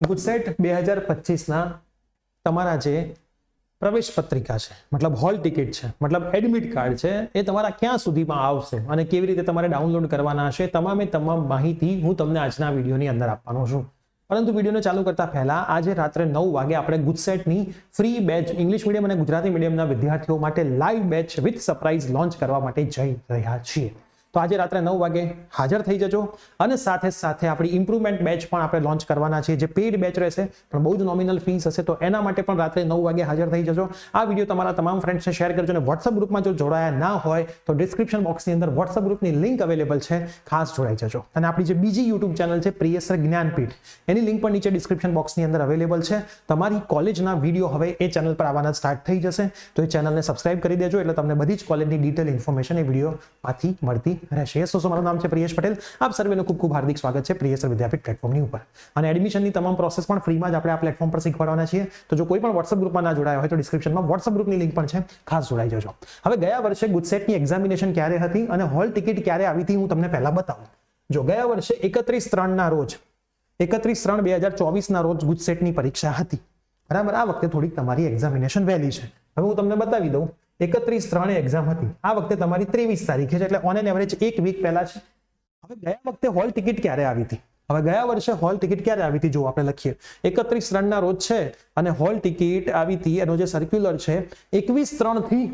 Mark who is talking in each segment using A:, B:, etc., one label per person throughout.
A: ગુજસેટ 2025 તમારા જે પ્રવેશ પત્રિકા છે, મતલબ હોલ ટિકિટ છે, મતલબ એડમિટ કાર્ડ છે, એ તમારા ક્યાં સુધીમાં આવશે અને કેવી રીતે તમારે ડાઉનલોડ કરવાના હશે, તમામ માહિતી હું તમને આજના વિડીયોની અંદર આપવાનો છું. પરંતુ વિડીયોને ચાલુ કરતા પહેલા આજે રાત્રે 9 વાગે આપણે ગુજસેટની ફ્રી બેચ ઇંગ્લિશ મીડિયમ અને ગુજરાતી મીડિયમના વિદ્યાર્થીઓ માટે live batch with surprise launch કરવા માટે જઈ રહ્યા છીએ. તો આજે રાત્રે 9 વાગે હાજર થઈ જજો અને સાથે સાથે આપણી ઇમ્પ્રુવમેન્ટ બેચ પણ આપણે લોન્ચ કરવાના છીએ, જે પેઇડ બેચ રહેશે પણ બહુ જ નોમિનલ ફીસ હશે. તો એના માટે પણ રાત્રે 9 વાગે હાજર થઈ જજો. આ વિડીયો તમારા તમામ ફ્રેન્ડ્સને શેર કરજો અને વોટ્સઅપ ગ્રુપમાં જો જોડાયા ના હોય તો ડિસ્ક્રિપ્શન બોક્સની અંદર વોટ્સઅપ ગ્રુપની લિંક અવેલેબલ છે, ખાસ જોડાઈ જજો. અને આપણી જે બીજી યુટ્યુબ ચેનલ છે પ્રિયસર જ્ઞાનપીઠ, એની લિંક પણ નીચે ડિસ્ક્રિપ્શન બોક્સની અંદર અવેલેબલ છે. તમારી કોલેજના વિડીયો હવે એ ચેનલ પર આવવાના સ્ટાર્ટ થઈ જશે, તો એ ચેનલને સબસ્ક્રાઇબ કરી દેજો એટલે તમને બધી જ કોલેજની ડિટેલ ઇન્ફોર્મેશન એ વિડીયોમાંથી મળતી રહેશે. મારું નામ છે પ્રિયેશ પટેલ. આપ સર્વેનું ખૂબ ખૂબ હાર્દિક સ્વાગત છે પ્રિયેશ વિદ્યાપીઠ પ્લેટફોર્મની ઉપર. અને એડમિશનની તમામ પ્રોસેસ પણ ફ્રીમાં જ આપણે આ પ્લેટફોર્મ પર શીખવાડવાના છીએ. તો જો કોઈ પણ વોટ્સઅપ ગ્રુપમાં ના જોડાયા હોય તો ડિસ્ક્રિપ્શનમાં વોટ્સઅપ ગ્રુપની લિંક પણ છે, ખાસ જોડાઈ જજો. હવે ગયા વર્ષે ગુજસેટની એક્ઝામિનેશન ક્યારે હતી અને હોલ ટિકિટ ક્યારે આવી હતી હું તમને પહેલા બતાવું. જો ગયા વર્ષે 31/3 ના રોજ 31/3/2024 ના રોજ ગુજસેટની પરીક્ષા હતી, બરાબર. આ વખતે થોડીક તમારી એક્ઝામિનેશન વહેલી છે. હવે હું તમને બતાવી દઉં. 31/3 એક્ઝામ હતી, આ વખતે તમારી 23 તારીખે છે, એટલે ઓન એન એવરેજ એક વીક પહેલા છે. હવે ગયા વખતે હોલ ટિકિટ ક્યારે આવી હતી? હવે ગયા વર્ષે હોલ ટિકિટ ક્યારે આવી હતી જો આપણે લખીએ. 31/3 ના રોજ છે અને હોલ ટિકિટ આવી હતી, એનો જે સર્ક્યુલર છે 21/3 થી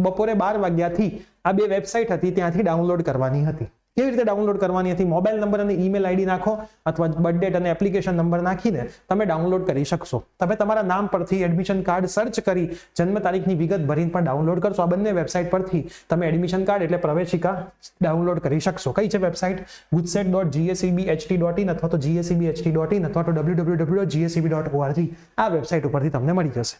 A: બપોરે 12 વાગ્યાથી આ બે વેબસાઇટ હતી ત્યાંથી ડાઉનલોડ કરવાની હતી. કેવી રીતે ડાઉનલોડ કરવાની હતી? મોબાઈલ નંબર અને ઈમેલ આઈડી નાખો અથવા બર્થ ડેટ અને એપ્લિકેશન નંબર નાખીને તમે ડાઉનલોડ કરી શકશો. તમે તમારા નામ પરથી એડમિશન કાર્ડ સર્ચ કરી જન્મ તારીખની વિગત ભરીને પણ ડાઉનલોડ કરશો. આ બંને વેબસાઇટ પરથી તમે એડમિશન કાર્ડ એટલે પ્રવેશિકા ડાઉનલોડ કરી શકશો. કઈ છે વેબસાઇટ? gudsset.gscbht.in અથવા તો gscbht.in અથવા તો www.gscb.org. આ વેબસાઇટ ઉપરથી તમને મળી જશે.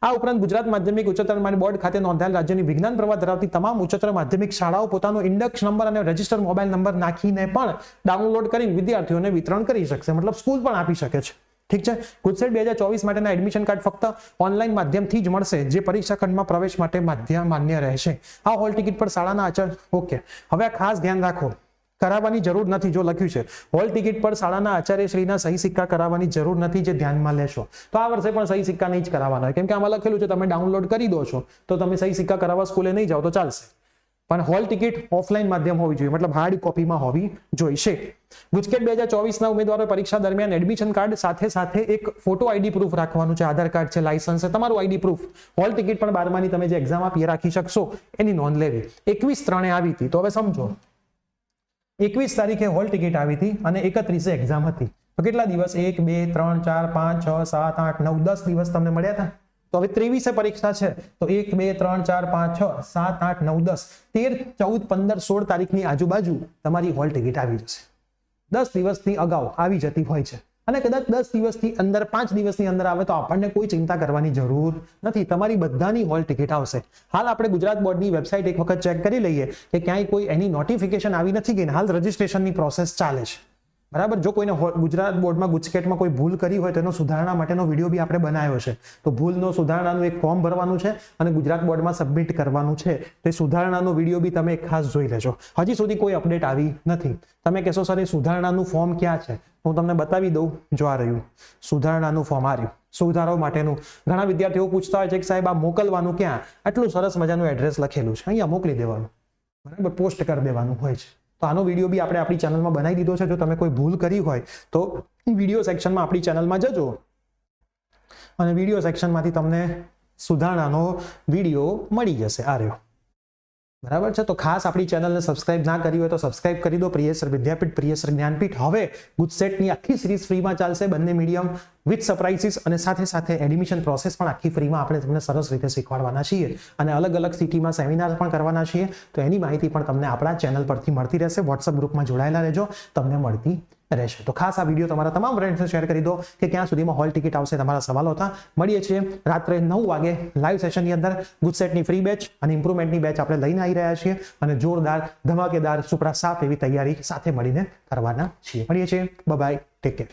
A: આ ઉપરાંત ગુજરાત માધ્યમિક ઉચ્ચતર બોર્ડ ખાતે નોંધાયેલ રાજ્યની વિજ્ઞાન પ્રવાહ ધરાવતી તમામ ઉચ્ચતર માધ્યમિક શાળાઓ પોતાનો ઇન્ડેક્સ નંબર અને રજિસ્ટર મોબાઈલ નંબર નાખીને પણ ડાઉનલોડ કરીને વિદ્યાર્થીઓને વિતરણ કરી શકશે, મતલબ સ્કૂલ પણ આપી શકે છે. ઠીક છે. ગુજસેટ 2024 માટેના એડમિશન કાર્ડ ફક્ત ઓનલાઈન માધ્યમથી જ મળશે, જે પરીક્ષા ખંડમાં પ્રવેશ માટે માન્ય રહેશે. આ હોલ ટિકિટ પર શાળાના આચાર્ય ઓકે. હવે આ ખાસ ધ્યાન રાખો, કરાવવાની જરૂર નથી. જો લખ્યું છે હોલ ટિકિટ પર શાળાના આચાર્યશ્રીના સહી સિક્કા કરાવવાની જરૂર નથી, જે ધ્યાનમાં લેશો. તો આ વર્ષે પણ સહી સિક્કા નહીં જ કરાવવાના હોય, કેમ કે આમાં લખેલું છે તમે ડાઉનલોડ કરી દો છો તો તમે સહી સિક્કા કરાવવા સ્કૂલે નહીં જાઓ તો ચાલશે. પણ હોલ ટિકિટ ઓફલાઈન માધ્યમ હોવી જોઈએ, મતલબ હાર્ડ કોપીમાં હોવી જોઈશે. ગુજકેટ 2024 ના ઉમેદવારો પરીક્ષા દરમિયાન એડમિશન કાર્ડ સાથે સાથે એક ફોટો આઈડી પ્રૂફ રાખવાનું છે. આધાર કાર્ડ છે, લાયસન્સ છે, તમારું આઈડી પ્રૂફ. હોલ ટિકિટ પણ 12માની તમે જે એક્ઝામ આપી રાખી શકશો, એની નોંધ લેવી. 21/3 આવી હતી, તો હવે સમજો 21 તારીખે હોલ ટિકિટ આવી હતી અને 31 એક્ઝામ હતી. તો કેટલા દિવસ? 1 2 3 4 5 6 7 8 9 10 દિવસ તમને મળ્યા હતા. તો હવે 23 પરીક્ષા છે, તો 1 2 3 4 5 6 7 8 9 10 13 14 15 16 તારીખની આજુબાજુ તમારી હોલ ટિકિટ આવી જશે. 10 દિવસથી અગાઉ આવી જતી હોય છે અને કદાચ 10 દિવસથી અંદર 5 દિવસની અંદર આવે તો આપણને કોઈ ચિંતા કરવાની જરૂર નથી. તમારી બધાની હોલ ટિકિટ આવશે. હાલ આપણે ગુજરાત બોર્ડની વેબસાઇટ એક વખત ચેક કરી લઈએ કે ક્યાંય કોઈ એની નોટિફિકેશન આવી નથી ગઈ. હાલ રજીસ્ટ્રેશનની પ્રોસેસ ચાલે છે, બરાબર. જો કોઈને ગુજરાત બોર્ડમાં ગુજકેટમાં કોઈ ભૂલ કરી હોય તો એનો સુધારણા માટેનો વિડીયો બી આપણે બનાવ્યો છે. તો ભૂલનો સુધારણાનું એક ફોર્મ ભરવાનું છે અને ગુજરાત બોર્ડમાં સબમિટ કરવાનું છે. તે સુધારણાનો વિડીયો બી તમે ખાસ જોઈ લેજો. હજી સુધી કોઈ અપડેટ આવી નથી. તમે કહેશો સર એ સુધારણાનું ફોર્મ ક્યાં છે? હું તમને બતાવી દઉં. જો આ રહ્યું સુધારણાનું ફોર્મ, આ રહ્યું સુધારો માટેનું. ઘણા વિદ્યાર્થીઓ પૂછતા હોય છે કે સાહેબ આ મોકલવાનું ક્યાં? આટલું સરસ મજાનું એડ્રેસ લખેલું છે, અહીંયા મોકલી દેવાનું, બરાબર, પોસ્ટ કરી દેવાનું હોય છે. તો આનો વિડીયો બી આપણે આપણી ચેનલમાં બનાવી દીધો છે. જો તમે કોઈ ભૂલ કરી હોય તો વિડીયો સેક્શનમાં આપણી ચેનલમાં જજો અને વિડીયો સેક્શનમાંથી તમને સુધારણાનો વિડીયો મળી જશે. આ રહ્યો, બરાબર છે. તો ખાસ આપણી ચેનલને સબસ્ક્રાઇબ ના કરી હોય તો સબસ્ક્રાઇબ કરી દો. પ્રિયેસર વિદ્યાપીઠ, પ્રિયેસર જ્ઞાનપીઠ. હવે ગુજસેટની આખી સિરીઝ ફ્રીમાં ચાલશે, બંને મીડિયમ વિથ સરપ્રાઇઝીસ અને સાથે સાથે એડમિશન પ્રોસેસ પણ આખી ફ્રીમાં આપણે તમને સરસ રીતે શીખવાડવાના છીએ અને અલગ અલગ સિટીમાં સેમિનાર પણ કરવાના છીએ. તો એની માહિતી પણ તમને આપણા ચેનલ પરથી મળતી રહેશે. વોટ્સઅપ ગ્રુપમાં જોડાયેલા રહેજો, તમને મળતી રહેશે. તો ખાસ આ વિડીયો તમારા તમામ ફ્રેન્ડ્સને શેર કરી દો કે ક્યાં સુધીમાં હોલ ટિકિટ આવશે. તમારા સવાલો હતા. મળીએ છીએ રાત્રે 9 વાગે લાઈવ સેશનની અંદર. ગુજસેટની ફ્રી બેચ અને ઇમ્પ્રુવમેન્ટની બેચ આપણે લઈને આવી રહ્યા છીએ અને જોરદાર ધમાકેદાર સુપરા સાફ એવી તૈયારી સાથે મળીને કરવાના છીએ. મળીએ છીએ. Bye bye, take care.